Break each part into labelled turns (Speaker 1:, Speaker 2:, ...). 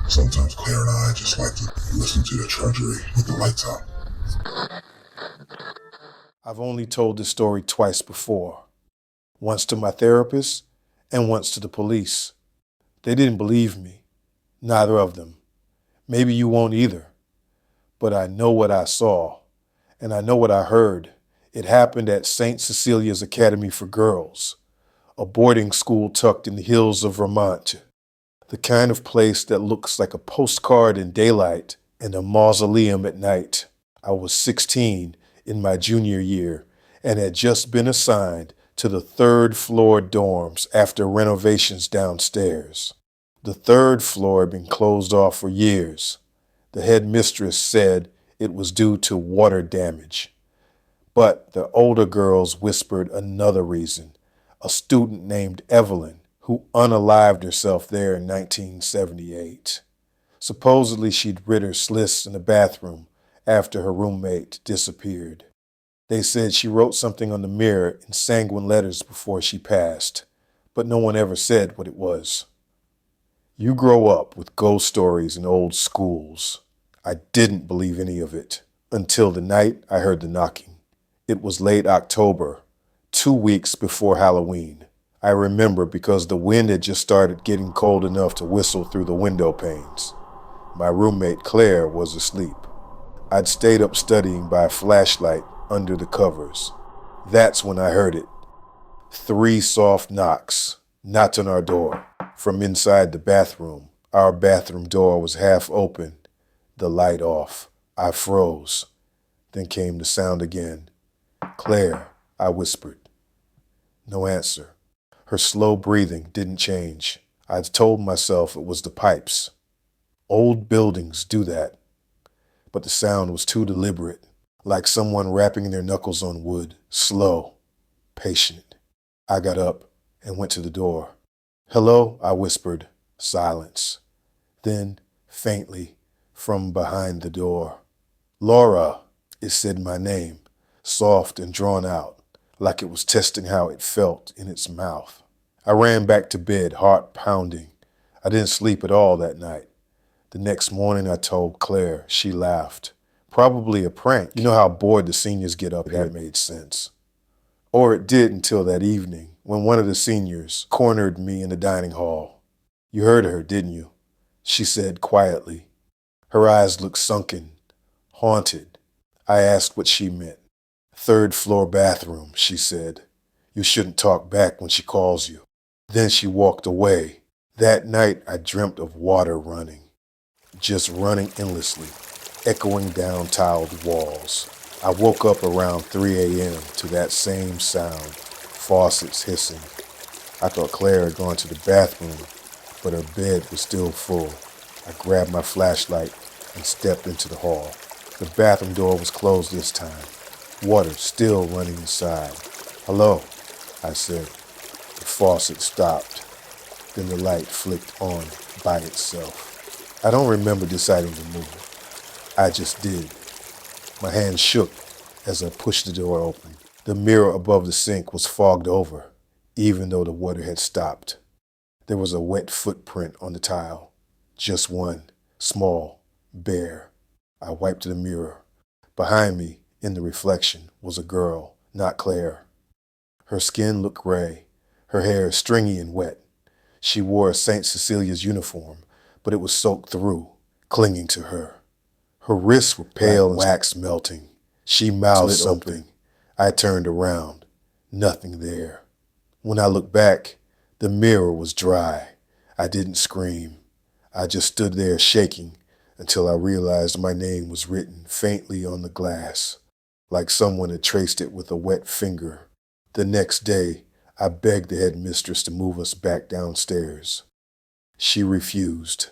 Speaker 1: Sometimes Claire and I just like to listen to the Trudgery with the lights out.
Speaker 2: I've only told this story twice before. Once to my therapist and once to the police. They didn't believe me. Neither of them. Maybe you won't either. But I know what I saw, and I know what I heard. It happened at St. Cecilia's Academy for Girls, a boarding school tucked in the hills of Vermont. The kind of place that looks like a postcard in daylight and a mausoleum at night. I was 16 in my junior year and had just been assigned to the third floor dorms after renovations downstairs. The third floor had been closed off for years. The headmistress said it was due to water damage. But the older girls whispered another reason. A student named Evelyn, who unalived herself there in 1978. Supposedly she'd rid her slits in the bathroom after her roommate disappeared. They said she wrote something on the mirror in sanguine letters before she passed, but no one ever said what it was. You grow up with ghost stories in old schools. I didn't believe any of it until the night I heard the knocking. It was late October, 2 weeks before Halloween. I remember because the wind had just started getting cold enough to whistle through the window panes. My roommate Claire was asleep. I'd stayed up studying by a flashlight under the covers. That's when I heard it. 3 soft knocks, not on our door. From inside the bathroom. Our bathroom door was half open, the light off. I froze. Then came the sound again. Claire, I whispered. No answer. Her slow breathing didn't change. I'd told myself it was the pipes. Old buildings do that. But the sound was too deliberate, like someone rapping their knuckles on wood, slow, patient. I got up and went to the door. Hello, I whispered. Silence. Then, faintly, from behind the door. Laura, it said my name, soft and drawn out, like it was testing how it felt in its mouth. I ran back to bed, heart pounding. I didn't sleep at all that night. The next morning I told Claire. She laughed. Probably a prank. You know how bored the seniors get up here. That made sense. Or it did until that evening, when one of the seniors cornered me in the dining hall. You heard her, didn't you? She said quietly. Her eyes looked sunken, haunted. I asked what she meant. 3rd floor bathroom, she said. You shouldn't talk back when she calls you. Then she walked away. That night I dreamt of water running. Just running endlessly, echoing down tiled walls. I woke up around 3 a.m. to that same sound, faucets hissing. I thought Claire had gone to the bathroom, but her bed was still full. I grabbed my flashlight and stepped into the hall. The bathroom door was closed this time. Water still running inside. Hello, I said. The faucet stopped. Then the light flicked on by itself. I don't remember deciding to move. I just did. My hand shook as I pushed the door open. The mirror above the sink was fogged over, even though the water had stopped. There was a wet footprint on the tile. Just one, small, bare. I wiped the mirror. Behind me, in the reflection, was a girl, not Claire. Her skin looked gray, her hair stringy and wet. She wore a St. Cecilia's uniform, but it was soaked through, clinging to her. Her wrists were pale and wax melting. She mouthed something. I turned around. Nothing there. When I looked back, the mirror was dry. I didn't scream. I just stood there shaking until I realized my name was written faintly on the glass, like someone had traced it with a wet finger. The next day, I begged the headmistress to move us back downstairs. She refused.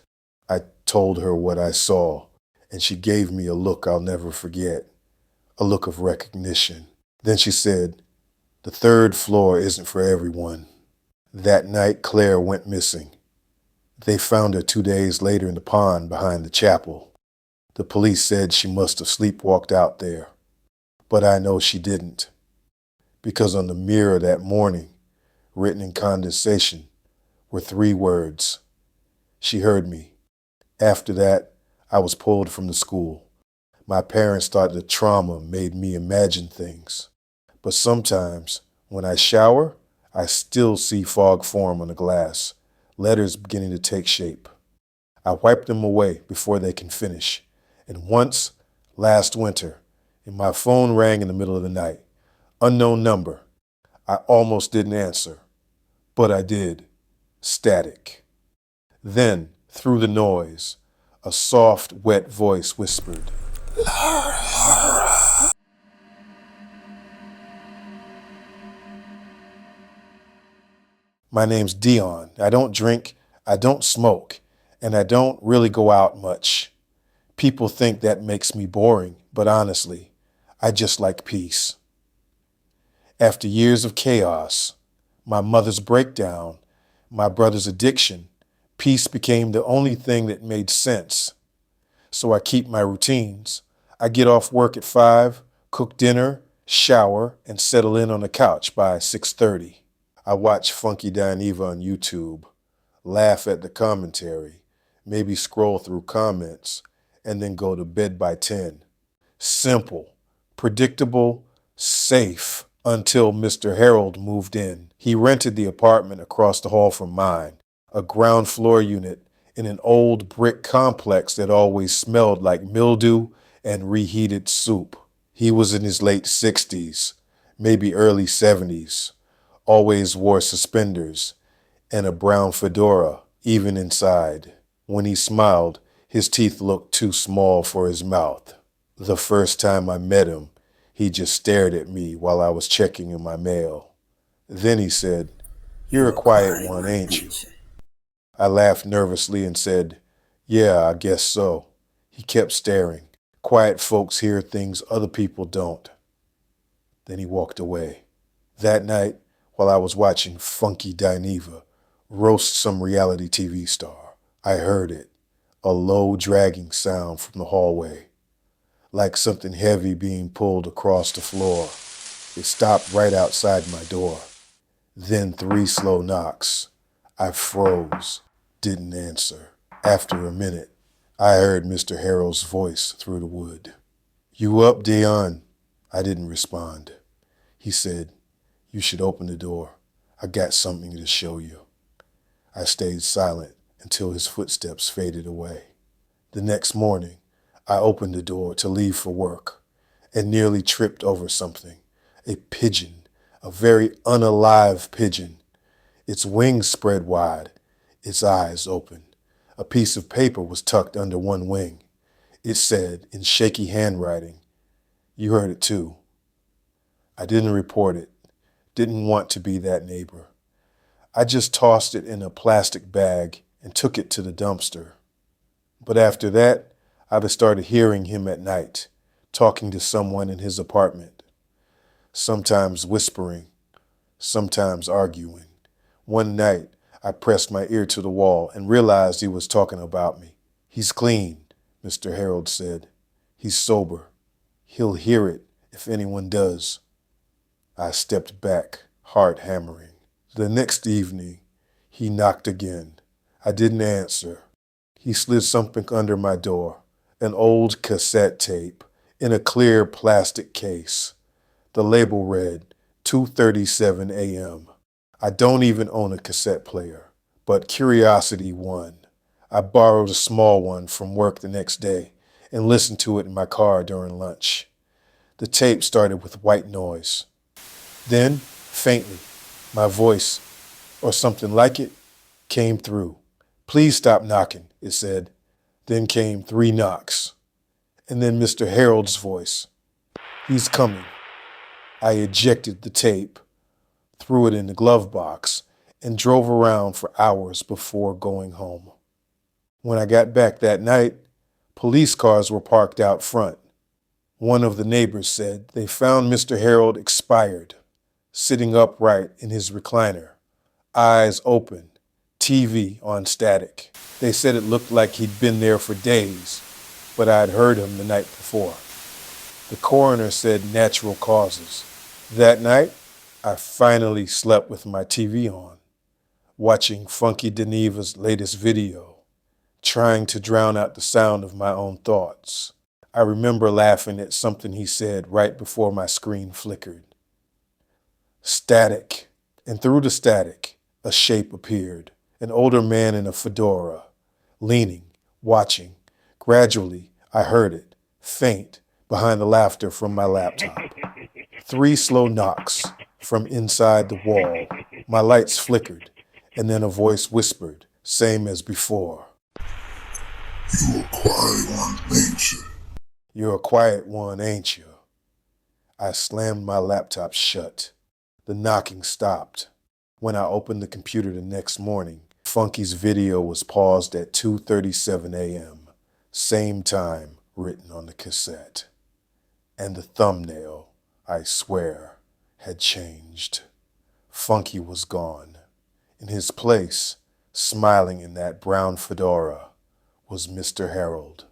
Speaker 2: I told her what I saw, and she gave me a look I'll never forget, a look of recognition. Then she said, the 3rd floor isn't for everyone. That night, Claire went missing. They found her 2 days later in the pond behind the chapel. The police said she must have sleepwalked out there, but I know she didn't, because on the mirror that morning, written in condensation, were 3 words. She heard me. After that, I was pulled from the school. My parents thought the trauma made me imagine things. But sometimes, when I shower, I still see fog form on the glass, letters beginning to take shape. I wipe them away before they can finish. And once, last winter, and my phone rang in the middle of the night. Unknown number. I almost didn't answer, but I did. Static. Then, through the noise, a soft, wet voice whispered, "Laura." My name's Dion. I don't drink, I don't smoke, and I don't really go out much. People think that makes me boring, but honestly, I just like peace. After years of chaos, my mother's breakdown, my brother's addiction, peace became the only thing that made sense. So I keep my routines. I get off work at 5, cook dinner, shower, and settle in on the couch by 6:30. I watch Funky Dineva on YouTube, laugh at the commentary, maybe scroll through comments, and then go to bed by 10. Simple, predictable, safe, until Mr. Harold moved in. He rented the apartment across the hall from mine, a ground floor unit in an old brick complex that always smelled like mildew and reheated soup. He was in his late 60s, maybe early 70s, always wore suspenders and a brown fedora, even inside. When he smiled, his teeth looked too small for his mouth. The first time I met him, he just stared at me while I was checking in my mail. Then he said, "You're a quiet one, ain't you?" I laughed nervously and said, "Yeah, I guess so." He kept staring. Quiet folks hear things other people don't. Then he walked away. That night, while I was watching Funky Dineva roast some reality TV star, I heard it, a low dragging sound from the hallway, like something heavy being pulled across the floor. It stopped right outside my door. Then 3 slow knocks. I froze, didn't answer. After a minute, I heard Mr. Harold's voice through the wood. "You up, Dion?" I didn't respond. He said, "You should open the door. I got something to show you." I stayed silent until his footsteps faded away. The next morning, I opened the door to leave for work and nearly tripped over something. A pigeon, a very unalive pigeon. Its wings spread wide, its eyes open. A piece of paper was tucked under one wing. It said, in shaky handwriting, "You heard it too." I didn't report it, didn't want to be that neighbor. I just tossed it in a plastic bag and took it to the dumpster. But after that, I started hearing him at night, talking to someone in his apartment, sometimes whispering, sometimes arguing. One night, I pressed my ear to the wall and realized he was talking about me. "He's clean," Mr. Harold said. "He's sober. He'll hear it if anyone does." I stepped back, heart hammering. The next evening, he knocked again. I didn't answer. He slid something under my door, an old cassette tape in a clear plastic case. The label read, 2:37 a.m. I don't even own a cassette player, but curiosity won. I borrowed a small one from work the next day and listened to it in my car during lunch. The tape started with white noise. Then, faintly, my voice, or something like it, came through. "Please stop knocking," it said. Then came 3 knocks. And then Mr. Harold's voice. "He's coming." I ejected the tape, threw it in the glove box, and drove around for hours before going home. When I got back that night, police cars were parked out front. One of the neighbors said they found Mr. Harold expired, sitting upright in his recliner, eyes open, TV on static. They said it looked like he'd been there for days, but I'd heard him the night before. The coroner said natural causes. That night, I finally slept with my TV on, watching Funky Dineva's latest video, trying to drown out the sound of my own thoughts. I remember laughing at something he said right before my screen flickered. Static. And through the static, a shape appeared. An older man in a fedora, leaning, watching. Gradually, I heard it, faint, behind the laughter from my laptop. 3 slow knocks from inside the wall. My lights flickered, and then a voice whispered, same as before.
Speaker 1: You a quiet one, ain't you?
Speaker 2: You're a quiet one, ain't you? I slammed my laptop shut. The knocking stopped. When I opened the computer the next morning, Funky's video was paused at 2:37 a.m. Same time written on the cassette. And the thumbnail, I swear, had changed. Funky was gone. In his place, smiling in that brown fedora, was Mr. Harold.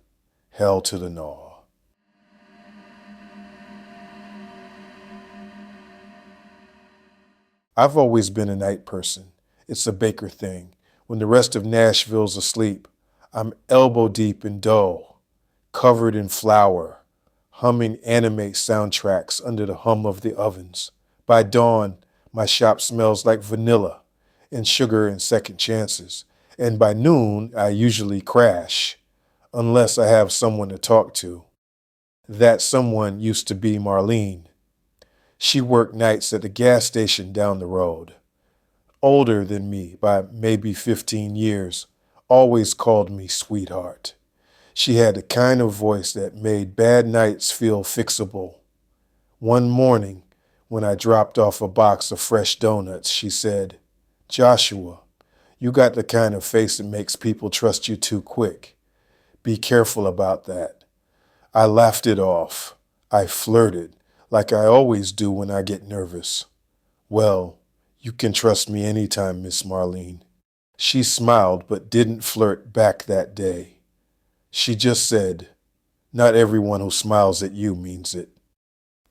Speaker 2: Hell to the gnaw. I've always been a night person. It's a Baker thing. When the rest of Nashville's asleep, I'm elbow deep in dough, covered in flour, humming anime soundtracks under the hum of the ovens. By dawn, my shop smells like vanilla and sugar and second chances. And by noon, I usually crash, unless I have someone to talk to. That someone used to be Marlene. She worked nights at the gas station down the road. Older than me by maybe 15 years, always called me sweetheart. She had the kind of voice that made bad nights feel fixable. One morning, when I dropped off a box of fresh donuts, she said, "Joshua, you got the kind of face that makes people trust you too quick. Be careful about that." I laughed it off. I flirted, like I always do when I get nervous. "Well, you can trust me anytime, Miss Marlene." She smiled but didn't flirt back that day. She just said, "Not everyone who smiles at you means it."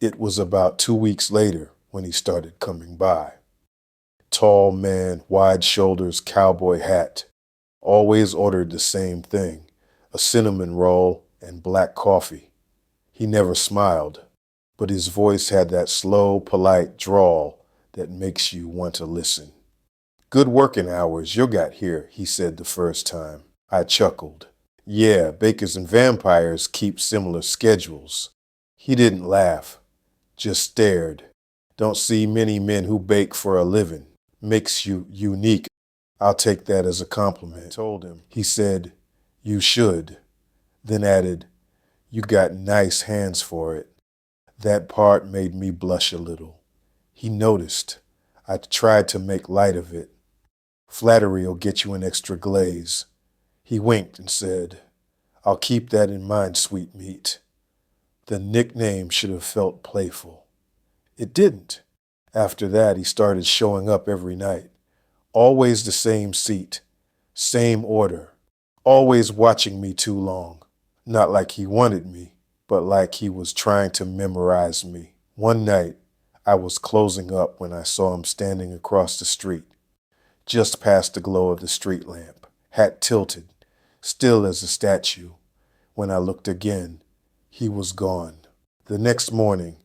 Speaker 2: It was about 2 weeks later when he started coming by. Tall man, wide shoulders, cowboy hat. Always ordered the same thing, a cinnamon roll and black coffee. He never smiled, but his voice had that slow, polite drawl that makes you want to listen. "Good working hours you got here," he said the first time. I chuckled. "Yeah, bakers and vampires keep similar schedules." He didn't laugh, just stared. "Don't see many men who bake for a living. Makes you unique." "I'll take that as a compliment," I told him. He said, "You should." Then added, "You got nice hands for it." That part made me blush a little. He noticed. I tried to make light of it. "Flattery'll get you an extra glaze." He winked and said, "I'll keep that in mind, sweetmeat." The nickname should have felt playful. It didn't. After that, he started showing up every night. Always the same seat, same order, always watching me too long. Not like he wanted me, but like he was trying to memorize me. One night, I was closing up when I saw him standing across the street, just past the glow of the street lamp, hat tilted, still as a statue. When I looked again, he was gone. The next morning,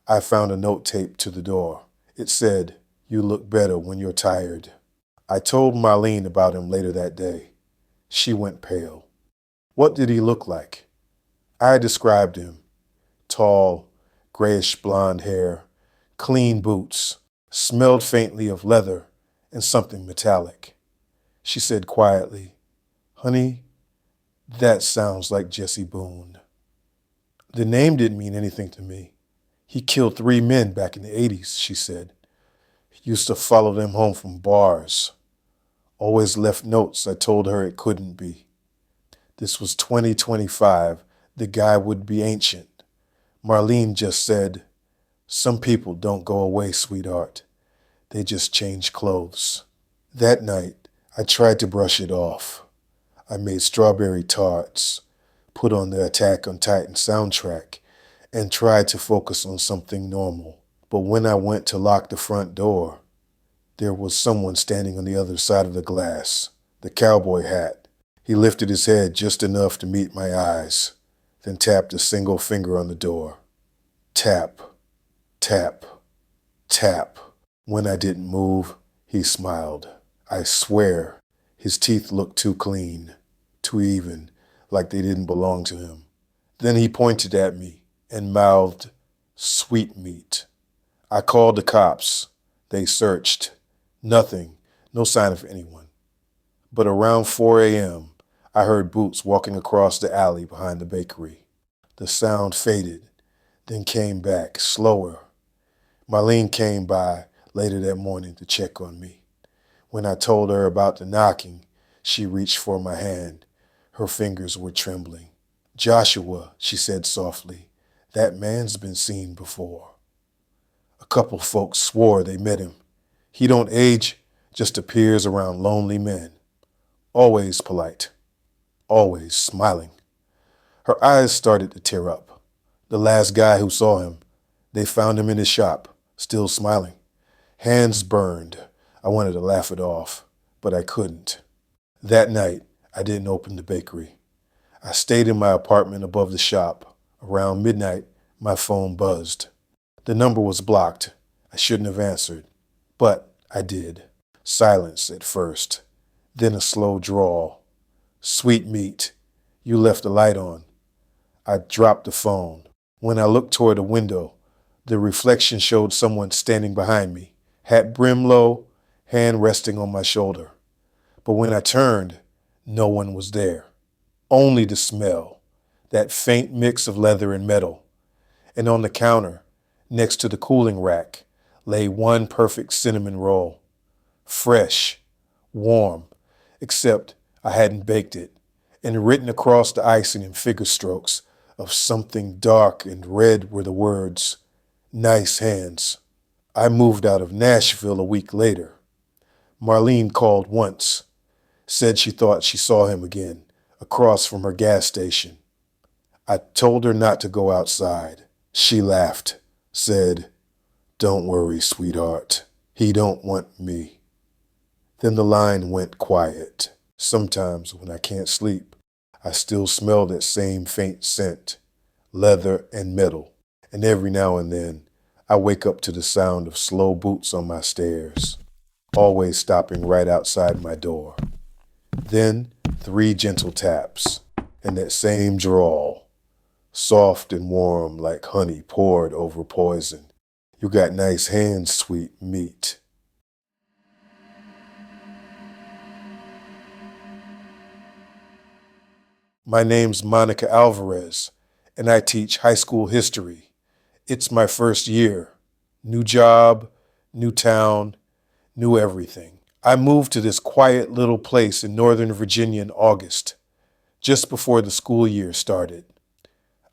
Speaker 2: I found a note taped to the door. It said, "You look better when you're tired." I told Marlene about him later that day. She went pale. What did he look like? I described him. Tall, grayish blonde hair, clean boots, smelled faintly of leather and something metallic. She said quietly, "Honey, that sounds like Jesse Boone." The name didn't mean anything to me. "He killed 3 men back in the 80s, she said. Used to follow them home from bars. Always left notes. I told her it couldn't be. This was 2025. The guy would be ancient. Marlene just said, "Some people don't go away, sweetheart. They just change clothes." That night, I tried to brush it off. I made strawberry tarts, put on the Attack on Titan soundtrack, and tried to focus on something normal. But when I went to lock the front door, there was someone standing on the other side of the glass, the cowboy hat, He lifted his head just enough to meet my eyes, then tapped a single finger on the door. Tap, tap, tap. When I didn't move, he smiled. I swear, his teeth looked too clean, too even, like they didn't belong to him. Then he pointed at me and mouthed, "Sweetmeat." I called the cops. They searched. Nothing, no sign of anyone. But around 4 a.m., I heard boots walking across the alley behind the bakery. The sound faded, then came back, slower. Marlene came by later that morning to check on me. When I told her about the knocking, she reached for my hand. Her fingers were trembling. "Joshua," she said softly, "that man's been seen before." A couple folks swore they met him. He don't age, just appears around lonely men. Always polite, always smiling. Her eyes started to tear up. The last guy who saw him, they found him in his shop, still smiling. Hands burned. I wanted to laugh it off, but I couldn't. That night, I didn't open the bakery. I stayed in my apartment above the shop. Around midnight, my phone buzzed. The number was blocked. I shouldn't have answered, but I did. Silence at first, then a slow drawl. "Sweetmeat, you left the light on." I dropped the phone. When I looked toward the window, the reflection showed someone standing behind me, hat brim low, hand resting on my shoulder. But when I turned, no one was there. Only the smell, that faint mix of leather and metal. And on the counter, next to the cooling rack, lay one perfect cinnamon roll. Fresh, warm, except I hadn't baked it, and written across the icing in figure strokes of something dark and red were the words, "Nice hands." I moved out of Nashville a week later. Marlene called once, said she thought she saw him again, across from her gas station. I told her not to go outside. She laughed, said, "Don't worry, sweetheart. He don't want me." Then the line went quiet. Sometimes when I can't sleep, I still smell that same faint scent, leather and metal. And every now and then, I wake up to the sound of slow boots on my stairs, always stopping right outside my door. Then 3 gentle taps, and that same drawl, soft and warm like honey poured over poison. "You got nice hands, sweet meat." My name's Monica Alvarez, and I teach high school history. It's my first year. New job, new town, new everything. I moved to this quiet little place in Northern Virginia in August, just before the school year started.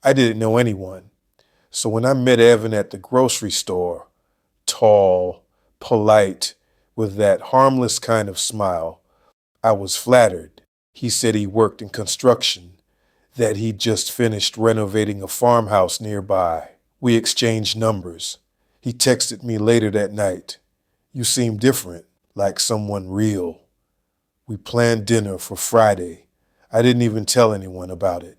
Speaker 2: I didn't know anyone, so when I met Evan at the grocery store, tall, polite, with that harmless kind of smile, I was flattered. He said he worked in construction, that he'd just finished renovating a farmhouse nearby. We exchanged numbers. He texted me later that night. "You seem different, like someone real." We planned dinner for Friday. I didn't even tell anyone about it.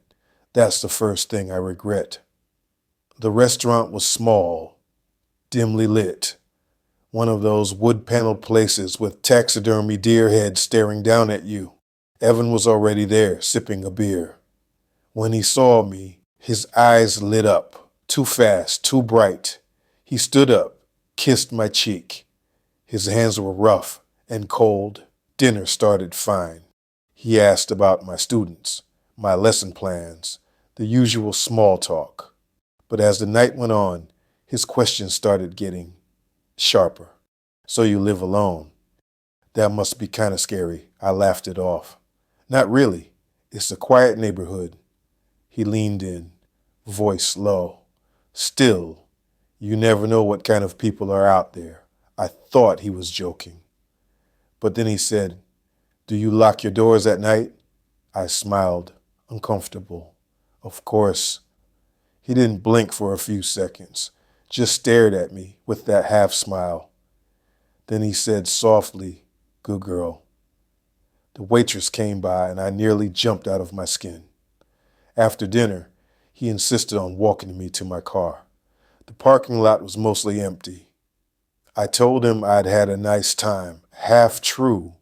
Speaker 2: That's the first thing I regret. The restaurant was small, dimly lit. One of those wood-paneled places with taxidermy deer heads staring down at you. Evan was already there, sipping a beer. When he saw me, his eyes lit up, too fast, too bright. He stood up, kissed my cheek. His hands were rough and cold. Dinner started fine. He asked about my students, my lesson plans, the usual small talk. But as the night went on, his questions started getting sharper. "So you live alone?" "That must be kind of scary." I laughed it off. "Not really. It's a quiet neighborhood." He leaned in, voice low. "Still, you never know what kind of people are out there." I thought he was joking. But then he said, "Do you lock your doors at night?" I smiled, uncomfortable. Of course. He didn't blink for a few seconds, just stared at me with that half smile. Then he said softly, "Good girl." The waitress came by and I nearly jumped out of my skin. After dinner, he insisted on walking me to my car. The parking lot was mostly empty. I told him I'd had a nice time, half true,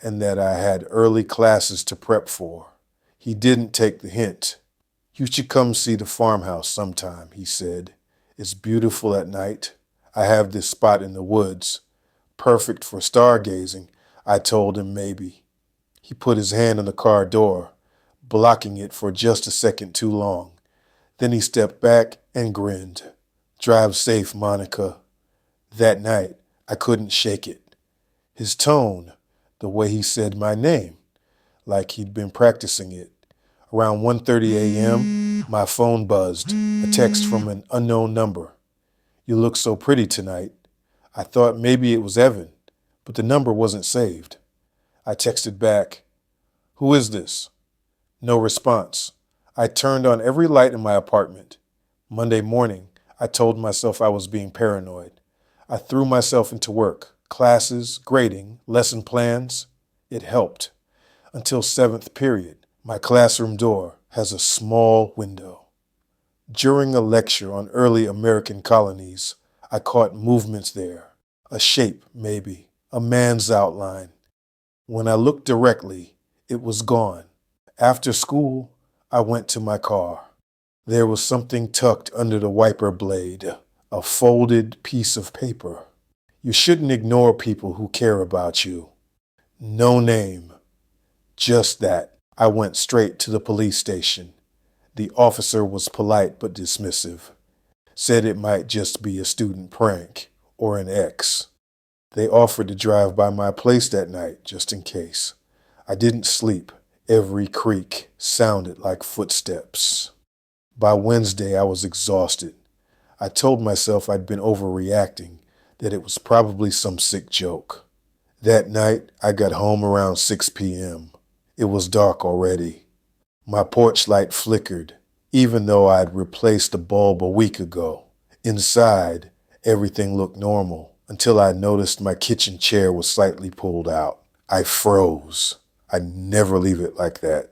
Speaker 2: and that I had early classes to prep for. He didn't take the hint. "You should come see the farmhouse sometime," he said. "It's beautiful at night. I have this spot in the woods. Perfect for stargazing." I told him maybe. He put his hand on the car door, blocking it for just a second too long. Then he stepped back and grinned. "Drive safe, Monica." That night, I couldn't shake it. His tone, the way he said my name, like he'd been practicing it. Around 1:30 a.m., my phone buzzed, a text from an unknown number. "You look so pretty tonight." I thought maybe it was Evan, but the number wasn't saved. I texted back, "Who is this?" No response. I turned on every light in my apartment. Monday morning, I told myself I was being paranoid. I threw myself into work, classes, grading, lesson plans. It helped. Until 7th period, my classroom door has a small window. During a lecture on early American colonies, I caught movements there. A shape, maybe. A man's outline. When I looked directly, it was gone. After school, I went to my car. There was something tucked under the wiper blade, a folded piece of paper. You shouldn't ignore people who care about you. No name. Just that. I went straight to the police station. The officer was polite but dismissive. Said it might just be a student prank or an ex. They offered to drive by my place that night just in case. I didn't sleep. Every creak sounded like footsteps. By Wednesday, I was exhausted. I told myself I'd been overreacting, that it was probably some sick joke. That night, I got home around 6 p.m. It was dark already. My porch light flickered, even though I'd replaced the bulb a week ago. Inside, everything looked normal, until I noticed my kitchen chair was slightly pulled out. I froze. I never leave it like that.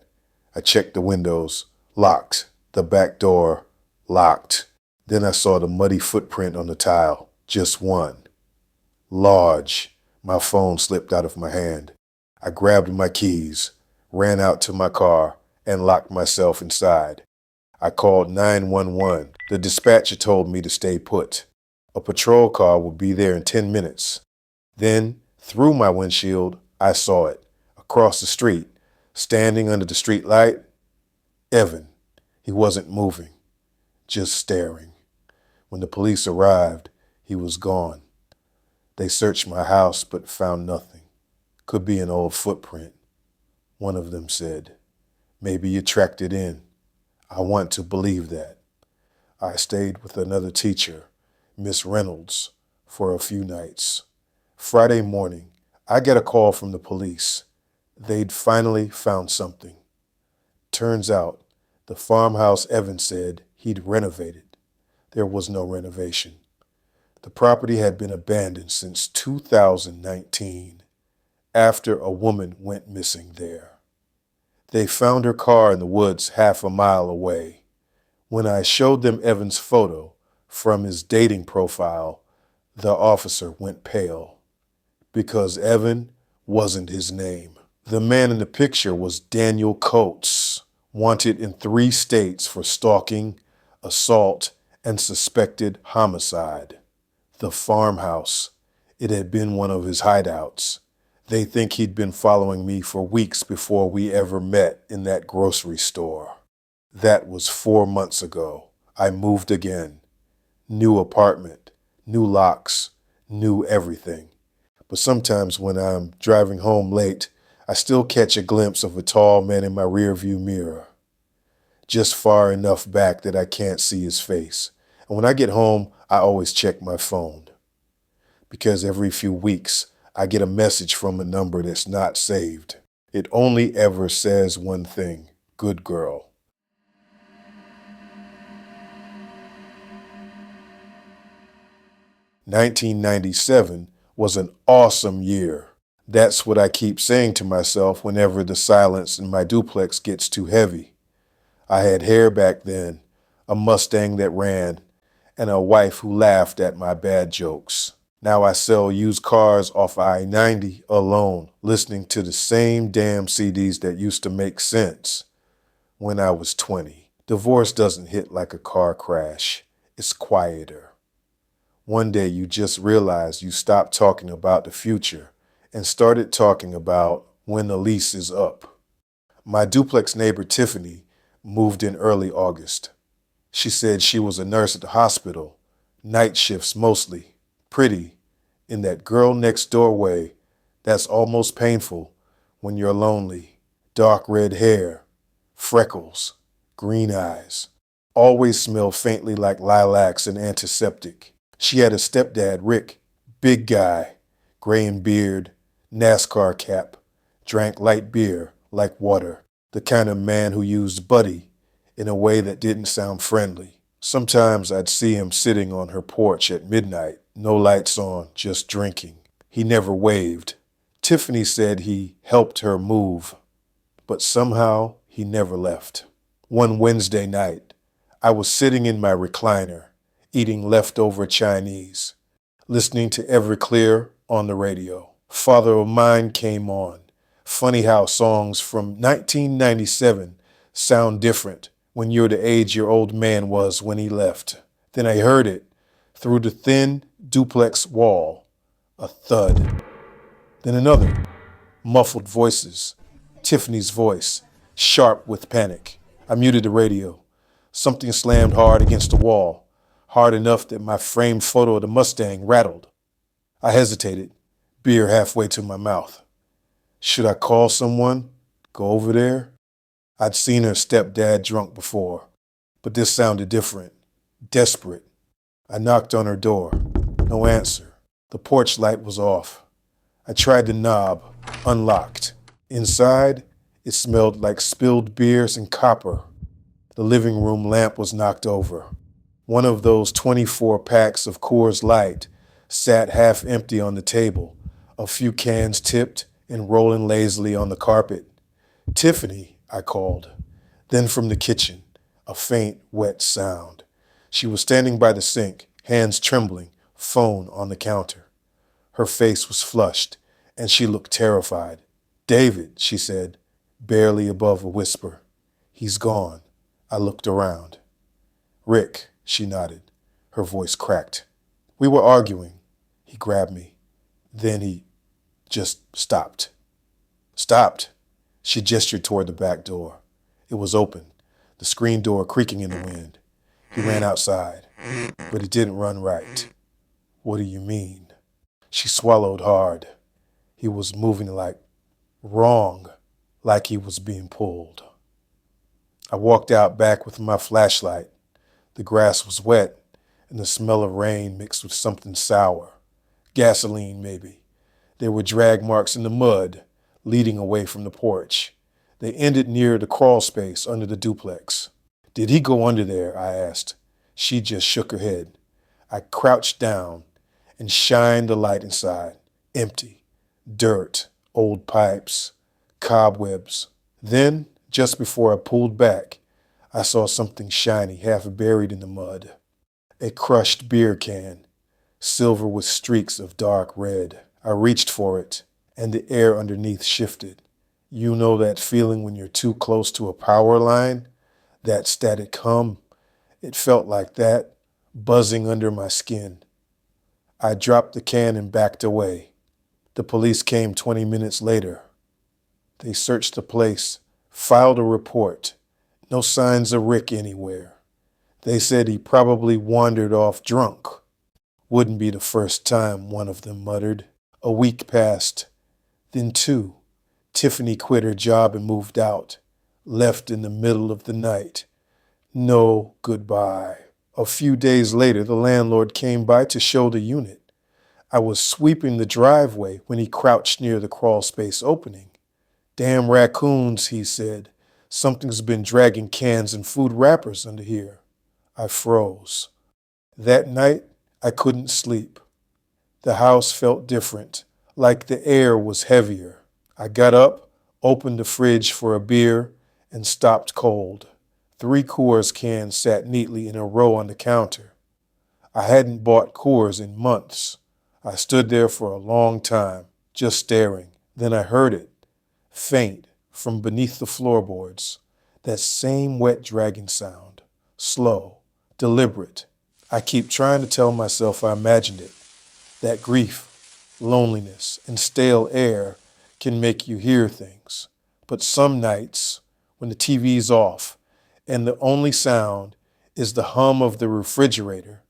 Speaker 2: I checked the windows, locked. The back door, locked. Then I saw the muddy footprint on the tile, just one. Large. My phone slipped out of my hand. I grabbed my keys, ran out to my car, and locked myself inside. I called 911. The dispatcher told me to stay put. A patrol car would be there in 10 minutes. Then, through my windshield, I saw it. Across the street, standing under the street light, Evan. He wasn't moving, just staring. When the police arrived, he was gone. They searched my house but found nothing. Could be an old footprint. One of them said, "Maybe you tracked it in." I want to believe that. I stayed with another teacher, Miss Reynolds, for a few nights. Friday morning, I get a call from the police. They'd finally found something. Turns out, the farmhouse Evan said he'd renovated. There was no renovation. The property had been abandoned since 2019, after a woman went missing there. They found her car in the woods half a mile away. When I showed them Evan's photo from his dating profile, the officer went pale, because Evan wasn't his name. The man in the picture was Daniel Coates, wanted in 3 states for stalking, assault, and suspected homicide. The farmhouse. It had been one of his hideouts. They think he'd been following me for weeks before we ever met in that grocery store. That was 4 months ago. I moved again. New apartment, new locks, new everything. But sometimes when I'm driving home late, I still catch a glimpse of a tall man in my rearview mirror. Just far enough back that I can't see his face. And when I get home, I always check my phone. Because every few weeks, I get a message from a number that's not saved. It only ever says one thing: good girl. "1997 was an awesome year. That's what I keep saying to myself whenever the silence in my duplex gets too heavy. I had hair back then, a Mustang that ran, and a wife who laughed at my bad jokes. Now I sell used cars off I-90 alone, listening to the same damn CDs that used to make sense when I was 20. Divorce doesn't hit like a car crash. It's quieter. One day you just realize you stopped talking about the future and started talking about when the lease is up. My duplex neighbor Tiffany moved in early August. She said she was a nurse at the hospital, night shifts mostly, pretty, in that girl next door way that's almost painful when you're lonely. Dark red hair, freckles, green eyes, always smell faintly like lilacs and antiseptic. She had a stepdad, Rick, big guy, gray in beard, NASCAR cap, drank light beer like water, the kind of man who used buddy in a way that didn't sound friendly. Sometimes I'd see him sitting on her porch at midnight, no lights on, just drinking. He never waved. Tiffany said he helped her move, but somehow he never left. One Wednesday night, I was sitting in my recliner, eating leftover Chinese, listening to Everclear on the radio. Father of Mine came on. Funny how songs from 1997 sound different when you're the age your old man was when he left. Then I heard it through the thin duplex wall, a thud. Then another, muffled voices, Tiffany's voice, sharp with panic. I muted the radio. Something slammed hard against the wall, hard enough that my framed photo of the Mustang rattled. I hesitated, beer halfway to my mouth. Should I call someone? Go over there? I'd seen her stepdad drunk before, but this sounded different, desperate. I knocked on her door. No answer. The porch light was off. I tried the knob, unlocked. Inside, it smelled like spilled beers and copper. The living room lamp was knocked over. One of those 24 packs of Coors Light sat half empty on the table, a few cans tipped and rolling lazily on the carpet. Tiffany, I called. Then from the kitchen, a faint, wet sound. She was standing by the sink, hands trembling, phone on the counter. Her face was flushed, and she looked terrified. David, she said, barely above a whisper. He's gone. I looked around. Rick, she nodded. Her voice cracked. We were arguing. He grabbed me. Then he just stopped. Stopped. She gestured toward the back door. It was open, the screen door creaking in the wind. He ran outside, but it didn't run right. What do you mean? She swallowed hard. He was moving wrong, like he was being pulled. I walked out back with my flashlight. The grass was wet, and the smell of rain mixed with something sour. Gasoline, maybe. There were drag marks in the mud, leading away from the porch. They ended near the crawl space under the duplex. Did he go under there? I asked. She just shook her head. I crouched down and shined the light inside. Empty. Dirt, old pipes, cobwebs. Then, just before I pulled back, I saw something shiny half buried in the mud. A crushed beer can, silver with streaks of dark red. I reached for it, and the air underneath shifted. You know that feeling when you're too close to a power line? That static hum? It felt like that, buzzing under my skin. I dropped the can and backed away. The police came 20 minutes later. They searched the place, filed a report. No signs of Rick anywhere. They said he probably wandered off drunk. Wouldn't be the first time, one of them muttered. A week passed, then two. Tiffany quit her job and moved out, left in the middle of the night. No goodbye. A few days later, the landlord came by to show the unit. I was sweeping the driveway when he crouched near the crawl space opening. Damn raccoons, he said. Something's been dragging cans and food wrappers under here. I froze. That night, I couldn't sleep. The house felt different, like the air was heavier. I got up, opened the fridge for a beer, and stopped cold. 3 Coors cans sat neatly in a row on the counter. I hadn't bought Coors in months. I stood there for a long time, just staring. Then I heard it, faint, from beneath the floorboards. That same wet dragging sound. Slow, deliberate. I keep trying to tell myself I imagined it. That grief, loneliness, and stale air can make you hear things. But some nights, when the TV's off and the only sound is the hum of the refrigerator,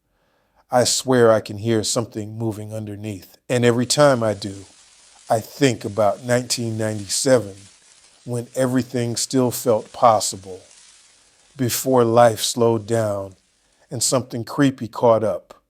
Speaker 2: I swear I can hear something moving underneath. And every time I do, I think about 1997, when everything still felt possible, before life slowed down and something creepy caught up.